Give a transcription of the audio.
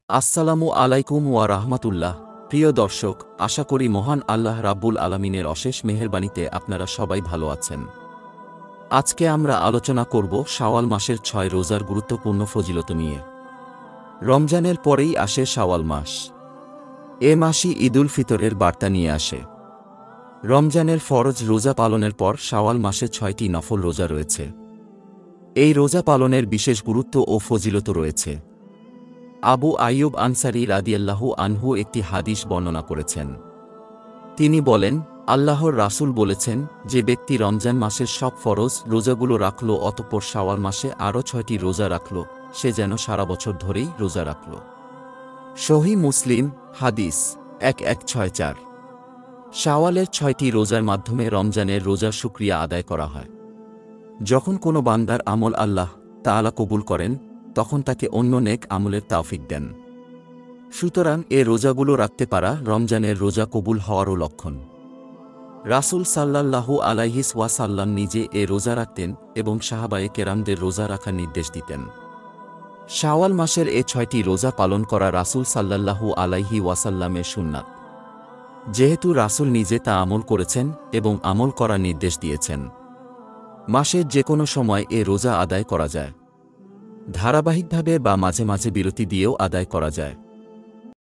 আসসালামু আলাইকুম ওয়া রাহমাতুল্লাহ। প্রিয় দর্শক, আশা করি মহান আল্লাহ রাব্বুল আলামিনের অশেষ মেহেরবানিতে আপনারা সবাই ভালো আছেন। আজকে আমরা আলোচনা করব শাওয়াল মাসের ৬ রোজার গুরুত্বপূর্ণ ফজিলত নিয়ে। রমজানের পরেই আসে শাওয়াল মাস। এ মাসই ঈদুল ফিতরের বার্তা নিয়ে আসে। রমজানের ফরজ রোজা পালনের পর শাওয়াল মাসে ৬টি নফল রোজা রয়েছে। এই রোজা পালনের বিশেষ গুরুত্ব ও ফজিলত রয়েছে। আবু আইয়ুব আনসারী রাদিয়াল্লাহু আনহু একটি হাদিস বর্ণনা করেছেন। তিনি বলেন, আল্লাহর রাসূল বলেছেন, যে ব্যক্তি রমজান মাসের সব ফরজ রোজাগুলো রাখল অতঃপর শাওয়াল মাসে আরও ৬টি রোজা রাখল, সে যেন সারা বছর ধরেই রোজা রাখল। সহিহ মুসলিম হাদিস 1164। শাওয়ালের ৬টি রোজার মাধ্যমে রমজানের রোজার শুকরিয়া আদায় করা হয়। যখন কোনো বান্দার আমল আল্লাহ তাআলা কবুল করেন, তখন তাকে অন্য নেক আমলের তাওফিক দেন। সুতরাং এ রোজাগুলো রাখতে পারা রমজানের রোজা কবুল হওয়ারও লক্ষণ। রাসূল সাল্লাল্লাহু আলাইহি ওয়াসাল্লাম নিজে এ রোজা রাখতেন এবং সাহাবায়ে কেরামদের রোজা রাখার নির্দেশ দিতেন। শাওয়াল মাসের এ ৬টি রোজা পালন করা রাসূল সাল্লাল্লাহু আলাইহি ওয়াসাল্লামের সুন্নাত। যেহেতু রাসূল নিজে তা আমল করেছেন এবং আমল করার নির্দেশ দিয়েছেন, মাসের যে কোনো সময় এ রোজা আদায় করা যায়। ধারাবাহিকভাবে বা মাঝে মাঝে বিরতি দিয়েও আদায় করা যায়।